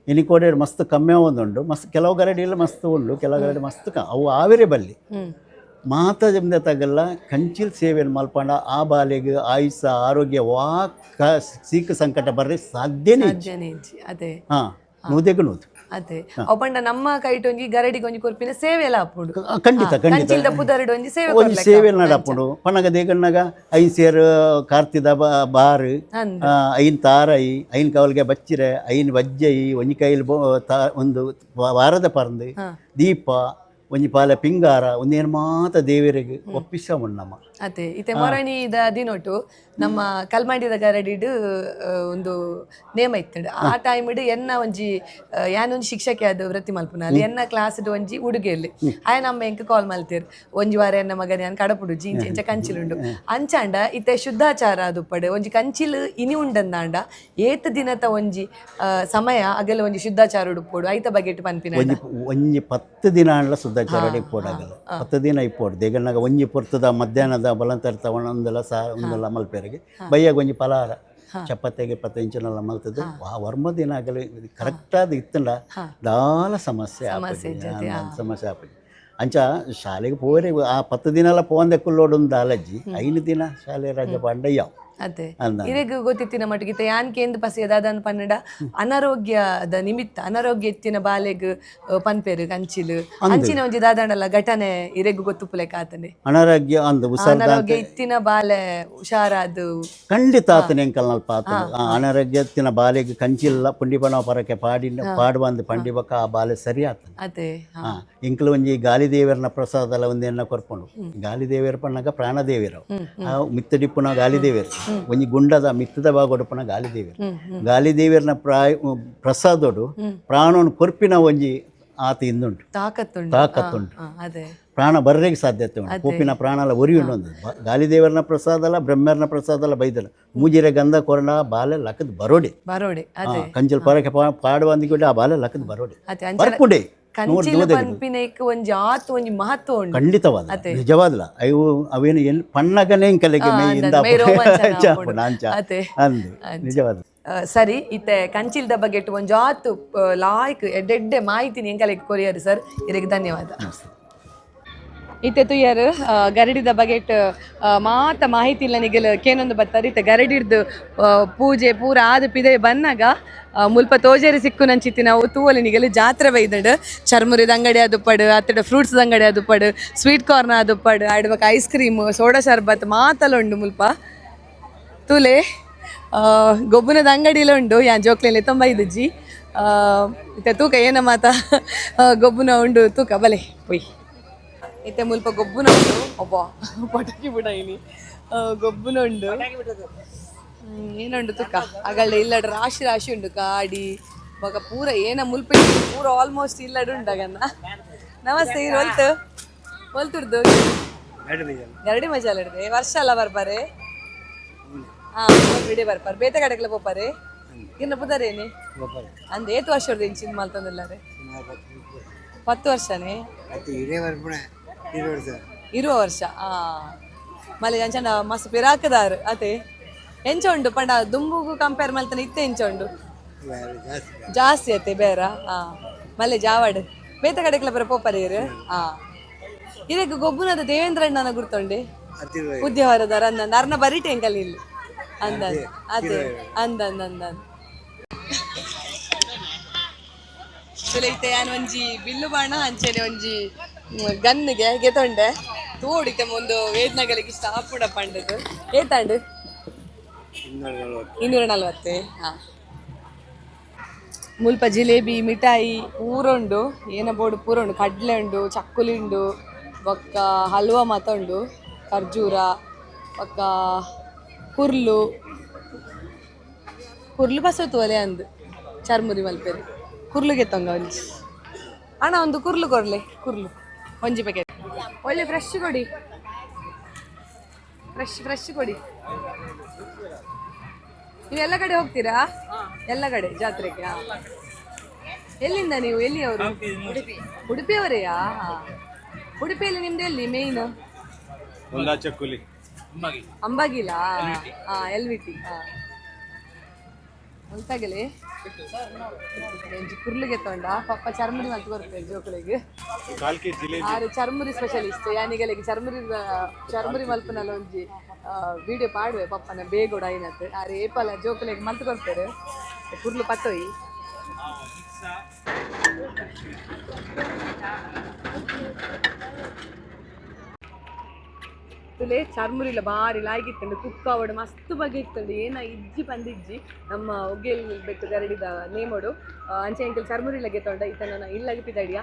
ಇನಿಕೋಡೆ ಮಸ್ತ್ ಕಮ್ಮಿ ಒಂದುಂಡು ಮಸ್ತ್ ಕೆಲವು ಗರಡಿ ಎಲ್ಲ ಮಸ್ತ್ ಉಂಡು ಕೆಲವು ಗರಡಿ ಮಸ್ತ್ ಅವು ಆವಿರೇ ಬಲ್ಲಿ ಮಾತ ಜಮ್ದೆ ತಗಲ್ಲ ಕಂಚಿಲ್ ಸೇವೆಯನ್ನು ಮಲ್ಪಂಡ ಆ ಬಾಲೆಗೆ ಆಯುಷ ಆರೋಗ್ಯ ಸೀಕ ಸಂಕಟ ಬರ್ರಿ ಸಾಧ್ಯನೇ ಅದೇ ಹಾಂ ನೂದೆಗೂ ನೂದು ಅದೇ ಅಪಂಡ ನಮ್ಮ ಕೈಟೊಂಜಿ ಗರಡಿಗೆ ಒಂಜಿ ಕೊರ್ಪಿನ ಸೇವೆ ಎಲ್ಲ ಹಾಪುಂಡು ಖಂಡಿತ ಖಂಡಿತ ಪುದರ್ಡ್ ಒಂಜಿ ಸೇವೆ ಒಂಜಿ ಸೇವೆ ನಡಪುಂಡು ಪನ್ನಗ ದೇಗಣ್ಣಗ ಐನ್ ಸೇರು ಕಾರ್ತಿದ ಬಾರು ಐನ್ ತಾರೈ ಐನ್ ಕವಲ್ಗೆ ಬಚ್ಚಿರೆ ಐನ್ ವಜ್ಜೈ ಒಂಜಿ ಕೈಲಿ ಒಂದು ವಾರದ ಪರಂದು ದೀಪ ಒಂಜಿ ಪಾಲ ಪಿಂಗಾರ ಒಂದೇನು ಮಾತ ದೇವರಿಗೆ ಒಪ್ಪಿಸ ನಮ್ಮ ಅದೇ ಇತ್ತೆ ಮೊರಣಿದ ದಿನೊಟ್ಟು ನಮ್ಮ ಕಲ್ಮಾಂಡಿದ ಗರಡಿಡ್ ಒಂದು ನೇಮ ಇತ್ತಡು ಆ ಟೈಮ್ಡ್ ಎನ್ನ ಒಂಜಿ ಯಾನೊಂಜಿ ಶಿಕ್ಷಕಿ ಅದು ವೃತ್ತಿ ಮಲ್ಪುನ ಅಲ್ಲಿ ಎನ್ನ ಕ್ಲಾಸ್ಡ್ ಒಂಜಿ ಉಡುಗೆಯಲ್ಲಿ ಆಯ ನಮ್ಮ ಎಂಕ್ ಕಾಲ್ ಮಲ್ತೇರು ಒಂಜಿ ವಾರ ಎನ್ನ ಮಗನ ಯಾನ್ ಕಡಪುಡು ಜೀಂಚ ಇಂಚ ಕಂಚಿಲುಂಡು ಅಂಚಾಂಡ ಇತ್ತೆ ಶುದ್ಧಾಚಾರ ಅದು ಪಡೆ ಒಂಜಿ ಕಂಚಿಲ್ ಇನಿ ಉಂಡಂದಾಂಡ ಏತ್ ದಿನತ ಒಂಜಿ ಸಮಯ ಅಗೆಲ್ಲ ಒಂಜಿ ಶುದ್ಧಾಚಾರ ಉಡುಪೋಡು ಐತ ಬಗೆಟ್ ಪನ್ಪಿನ ಒಂಜಿ 10 ದಿನ ಶುದ್ಧಾಚಾರ ಇಪ್ಪೋಡಾಗಲ್ಲ 10 ದಿನ ಇಪ್ಪೋಡು ದೇಗಣ್ಣಗ ಒಂಜಿ ಪೊರ್ತದ ಮಧ್ಯಾಹ್ನದ ಬಲಂತರ್ತ ಒಂದೆಲ್ಲ ಒಂದೆಲ್ಲ ಮಲ್ಪೇರಿಗೆ ಬೈಯಾಗ ಒಂಜಿ ಪಲಾರ ಚಪ್ಪತ್ತೆಗೆ 20 ಇಂಚಿನೆಲ್ಲ ಮಲ್ತದ್ದು ಆ ವರ್ಮ ದಿನ ಆಗಲಿ ಕರೆಕ್ಟಾದ ಇತ್ತಂಡ ದಾಲ ಸಮಸ್ಯೆ ಆಪಿ ಅಂಚ ಶಾಲೆಗೆ ಪೋರೆ ಆ 10 ದಿನ ಎಲ್ಲ ಪೋಂದೆ ಕುಲ್ಲೋಡು ಒಂದು ದಾಲಜ್ಜಿ 5 ದಿನ ಶಾಲೆ ರಜೆ ಪಂಡ ಯಾವು ಅದೇ ಅಂದ ಇರೆಗ್ ಗೊತ್ತಿತ್ತಿನ ಮಟ್ಟಿಗೆ ಯಾನ್ ಕೇಂದ್ರ ಪಸಿ ದಾದನ್ ಪನ್ನಡ ಅನಾರೋಗ್ಯದ ನಿಮಿತ್ತ ಅನಾರೋಗ್ಯ ಇತ್ತಿನ ಬಾಲೆಗ್ ಪನ್ಪೇರು ಕಂಚಿಲ್ ಅಂಚಿನ ಒಂಜಿ ದಾದಾಂಡಲ ಘಟನೆ ಇರೆಗ್ ಗೊತ್ತುಪ್ಪಲೆಕ ಆತನೆ ಅನಾರೋಗ್ಯ ಅಂದ ಅನಾರೋಗ್ಯ ಇತ್ತಿನ ಬಾಲೆ ಹುಷಾರಾದು ಖಂಡಿತ ಆತನ ಎಂಕಲ್ ನಲ್ಪ ಆತನ ಅನಾರೋಗ್ಯ ಇತ್ತಿನ ಬಾಲೆಗ್ ಕಂಚಿಲ್ಲ ಪುಂಡಿಪನ ಪರಕ್ಕೆ ಪಾಡುವಂದು ಪಂಡಿ ಬೊಕ್ಕ ಆ ಬಾಲೆ ಸರಿ ಆತನ ಅದೇ ಇಂಕಲ್ ಒಂಜಿ ಗಾಲಿದೇವರನ ಪ್ರಸಾದಲ ಒಂದು ಎನ್ನ ಕೊರ್ಪುಂಡು ಗಾಲಿದೇವಿಯರ ಪನ್ನಗ ಪ್ರಾಣದೇವಿಯರು ಮಿತ್ತಡಿಪ್ಪುನ ಗಾಲಿದೇವಿಯರು ಒಂಜಿ ಗುಂಡದ ಮಿತ್ತದ ಬಾಗೊಡುಪುನ ಗಾಲಿದೇವಿಯರ್ನ ಪ್ರಸಾದೋಡು ಪ್ರಾಣವನ್ನು ಕೊರ್ಪಿನ ಒಂಜಿ ಆತ ಇಂದುಂಟು ತಾಕತ್ತುಂಟು ಪ್ರಾಣ ಬರ್ರೆಗೆ ಸಾಧ್ಯತೆ ಉಂಟು ಪೋಪಿನ ಪ್ರಾಣಲ ಒರಿ ಉಂಡು ಗಾಲಿದೇವರನ ಪ್ರಸಾದಲ ಬ್ರಹ್ಮರ್ನ ಪ್ರಸಾದಲ ಬೈದಲ ಮೂಜಿರೆ ಗಂಧ ಕೊರಣ ಬಾಲೆ ಲಕ್ಕದ ಬರೋಡಿ ಕಂಚಲ್ ಪರಕ್ಕೆ ಪಾಡುವಂದಿ ಕೂಡ ಆ ಬಾಲೆ ಲಕ್ಕದ ಬರೋಡಿ ಬರ್ಪುಡೆ ಖಂಡಿತವಾದ ನಿಜವಾದಲ್ಲ ಅವು ಅವೇನು ಎಲ್ಲಿ ಪಣ್ಣಗನೇ ಇಂಕಲೆಗೆ ನಿಜವಾದ ಸರಿ ಇತ್ತೆ ಕಂಚಿಲ್ದ ಬಗ್ಗೆ ಒಂಜಾತು ಲಾಯ್ಕ್ ಎಡ್ಡೆ ಮಾಹಿತಿ ಎಂಕಲೆಗೆ ಕೊರಿಯರು ಸರ್ ಇದಕ್ಕೆ ಧನ್ಯವಾದ ಇತ್ತೆ ತುಯ್ಯರು ಗರಡಿದ ಬಗೆಟ್ ಮಾತ ಮಾಹಿತಿ ಇಲ್ಲ ನಿಗಲ್ ಕೇನೊಂದು ಬರ್ತಾರೆ ಇತ್ತೆ ಗರಡಿರ್ದು ಪೂಜೆ ಪೂರ ಆದ ಪಿದೆ ಬನ್ನಾಗ ಮುಲ್ಪ ತೋಜೇರಿ ಸಿಕ್ಕು ನಂಚಿತ್ತಿ ನಾವು ತೂವಲಿ ನಿಗಲು ಜಾತ್ರೆ ಬೈದಡು ಚರ್ಮುರಿದ ಅಂಗಡಿ ಅದುಪ್ಪಡು ಅತ್ತಡ ಫ್ರೂಟ್ಸ್ ಅಂಗಡಿ ಅದುಪ್ಪಡು ಸ್ವೀಟ್ ಕಾರ್ನ್ ಅದುಪ್ಪಡು ಆಡ್ಬೇಕು ಐಸ್ ಕ್ರೀಮ್ ಸೋಡಾ ಶರ್ಬತ್ ಮಾತಲುಂಡು ಮುಲ್ಪ ತೂಲೆ ಗೊಬ್ಬನದ ಅಂಗಡಿಲ ಉಂಡು ಯಾನ್ ಜೋಕ್ಲೆಲೆ ತುಂಬ ಇದ್ಜಿ ಇತ್ತೆ ತೂಕ ಏನ ಮಾತ ಗೊಬ್ಬನ ಉಂಡು ತೂಕ ಬಲೆ ಪೊಯ್ ಇತ್ತೆ ಮುಲ್ಪ ಗೊಬ್ಬನ ಉಂಡು ಒಬ್ಬ ಪಟಾಕಿ ಬಿಡ ಇನಿ ಗೊಬ್ಬನ ಉಂಡು ಏನುಂಡು ತುಕ್ಕ ಅಗಳ್ಳೆ ಇಲ್ಲಡ್ ರಾಶಿ ರಾಶಿ ಉಂಡು ಗಾಡಿ ಮಗ ಪೂರ ಏನ ಮುಲ್ಪ ಪೂರ ಆಲ್ಮೋಸ್ಟ್ ಇಲ್ಲಡ್ ಉಂಡಾಗನ್ನ ನಮಸ್ತೆ ಇರು ಹೊಲ್ತುರ್ದು ಗರಡಿ ಮಜಾಲ ಹಿಡ್ದೆ ವರ್ಷ ಅಲ್ಲ ಬರ್ಬಾರೆ ಬಿಡಿ ಬರ್ಪಾರ ಬೇತೆ ಕಡೆಗೆಲ್ಲ ಹೋಗ್ಪಾರೆ ಇನ್ನು ಪುದರೇನಿ ಅಂದ್ ಏತು ವರ್ಷ ಹೊಡ್ದು ಚಿನ್ ಮಾಲ್ತಂದಿಲ್ಲಾರೆ 10 ವರ್ಷನೇ ಇರುವ ವರ್ಷ ಮಳೆ ಅಂಚಂಡ ಮಸ್ತ್ ಪಿರಾಕದಾರು ಅದೇ ಎಂಚ ಉಂಡು ಪಂಡ ದುಂಬುಗೂ ಕಂಪೇರ್ ಮಲ್ತಾನೆ ಇತ್ತೆ ಎಂಚ ಉಂಡು ಜಾಸ್ತಿ ಅತ್ತೆ ಬೇರ ಮಲ್ಲೆ ಜಾವಾಡ್ ಬೇತ ಕಡೆಗೆಲ್ಲ ಬರ ಪೋಪರೇರು ಇದಕ್ಕೆ ಗೊಬ್ಬನದ ದೇವೇಂದ್ರ ಅಣ್ಣನ ಗುರ್ತೊಂಡೆ ಉದ್ಯೋಗದಾರ ಅಂದ ಅರ್ನ ಬರೀಟೆ ಎಂಕಲ್ ಇಲ್ಲಿ ಅಂದ ಅದೇ ಅಂದ ಚಲೈತೆ ನಾನು ಒಂಜಿ ಬಿಲ್ಲು ಬಾಣ ಅಂಚೆನೆ ಒಂಜಿ ಗನ್ನಿಗೆ ಗೆತೊಂಡೆ ತೋಡಿತೆ ಮುಂದು ವೇದ್ನಗಳಿಗೆ ಇಷ್ಟ ಆಪುಡ ಪಂಡದು ಏತಾಂಡು 240 ಮುಲ್ಪ ಜಿಲೇಬಿ ಮಿಠಾಯಿ ಪೂರುಂಡು ಏನ ಬೋಡು ಪೂರ ಉಂಡು ಕಡ್ಲೆ ಉಂಡು ಚಕ್ಕುಲಿ ಉಂಡು ಬೊಕ್ಕ ಹಲ್ವಾ ಮಾತ ಉಂಡು ಖರ್ಜೂರ ಬೊಕ್ಕ ಕುರ್ಲು ಬಸವತ್ತು ಒಲೆ ಅಂದು ಚರ್ಮುರಿ ಮಲ್ಪೇರಿ ಕುರ್ಲುಗೆ ತೊಂಗ ಒಂಜಿ ಅಣ್ಣ ಒಂದು ಕುರ್ಲು ಕೊಡ್ಲೆ ಕುರ್ಲು ಒಂಜಿ ಪ್ಯಾಕೆಟ್ ಒಳ್ಳೆ ಫ್ರೆಶ್ ಕೊಡಿ ಫ್ರೆಶ್ ಕೊಡಿ ನೀವು ಎಲ್ಲ ಕಡೆ ಹೋಗ್ತೀರಾ ಎಲ್ಲ ಕಡೆ ಜಾತ್ರೆಗೆ ಎಲ್ಲಿಂದ ನೀವು ಎಲ್ಲಿಯವರು ಉಡುಪಿಯವರೆಯಾ ಉಡುಪಿಯಲ್ಲಿ ನಿಮ್ದು ಎಲ್ಲಿ ಮೇಯ್ನ್ ಅಂಬಾಗಿಲ LVT ಮುಂತಾಗಲಿ ಕುರ್ಲಿಗೆ ತೊಂಡ ಪಪ್ಪ ಚರ್ಮುರಿ ಮಲ್ತು ಬರ್ತೇವೆ ಜೋಕುಲಿಗೆ ಚರ್ಮುರಿ ಸ್ಪೆಷಲಿಸ್ಟ್ ಯಾನಿಗಳಿಗೆ ಚರ್ಮುರಿ ಮಲ್ಪನಲ್ಲ ಒಂಜಿ ವಿಡಿಯೋ ಪಾಡುವೆ ಪಪ್ಪನ ಬೇಗೋಡ ಐನತ್ ಆರೆ ಏಪಲ ಜೋಕುಲಿಗೆ ಮಲ್ತು ಕೊಡ್ತಾರೆ ಕುರ್ಲು ಪತ್ತೋಯಿ ತುಲೆ ಚರ್ಮುರಿಲ ಬಾರಿ ಲಾಯ್ಕಿತ್ತಂಡು ಕುಕ್ಕಾವಡು ಮಸ್ತ್ ಬಗೆ ಇತ್ತಂಡು ಏನ ಇಜ್ಜಿ ಪಂದಿಜ್ಜಿ ನಮ್ಮ ಉಗ್ಗೆಲ್ಬೆಟ್ಟು ಗರಡಿದ ನೇಮೋಡು ಅಂಚೆ ಎಂಕಲ್ ಚರ್ಮುರಿಲ ಗೆತ್ತೊಂಡ ಇತನ ಇಲ್ಲಗಿ ಪಿದಡಿಯ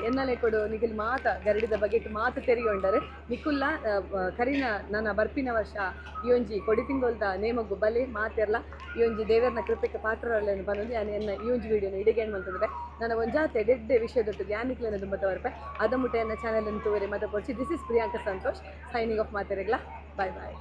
ಎನ್ನಲೆ ಕೊಡು ನಿಖಿಲ್ ಮಾತ ಗರಡಿದ ಬಗ್ಗೆ ಮಾತು ತೆರಿಯೊಂಡರೆ ನಿಖುಲ್ಲ ಕರಿನ ನನ್ನ ಬರ್ಪಿನ ವರ್ಷ ಈ ಒಂಜಿ ಕೊಡಿ ತಿಂಗೊಲ್ದ ನೇಮಗು ಬಲೆ ಮಾತೆರ್ಲ ಈ ಒಂಜಿ ದೇವರನ ಕೃಪೆಗೆ ಪಾತ್ರರಲ್ಲೇನು ಬಂದು ಎನ್ನ ಈ ಒಂಜಿ ವಿಡಿಯೋನ ಇಡಿಗೇನು ಅಂತಂದ್ರೆ ನನ್ನ ಒಂಜಾತೆ ಡೆಡ್ಡೆ ವಿಷಯದೊಟ್ಟು ಧ್ಯಾನಿಕ್ಲೇನ ತುಂಬ ವರ್ಪೆ ಅದ ಮುಟ್ಟೆ ನನ್ನ ಚಾನಲ್ ಅನ್ನು ತೋರಿ ಮತ್ತೆ ಕೊಡ್ಸಿ this is Priyanka Santosh signing off ಮಾತೆರೆಗ್ಲ ಬಾಯ್ ಬಾಯ್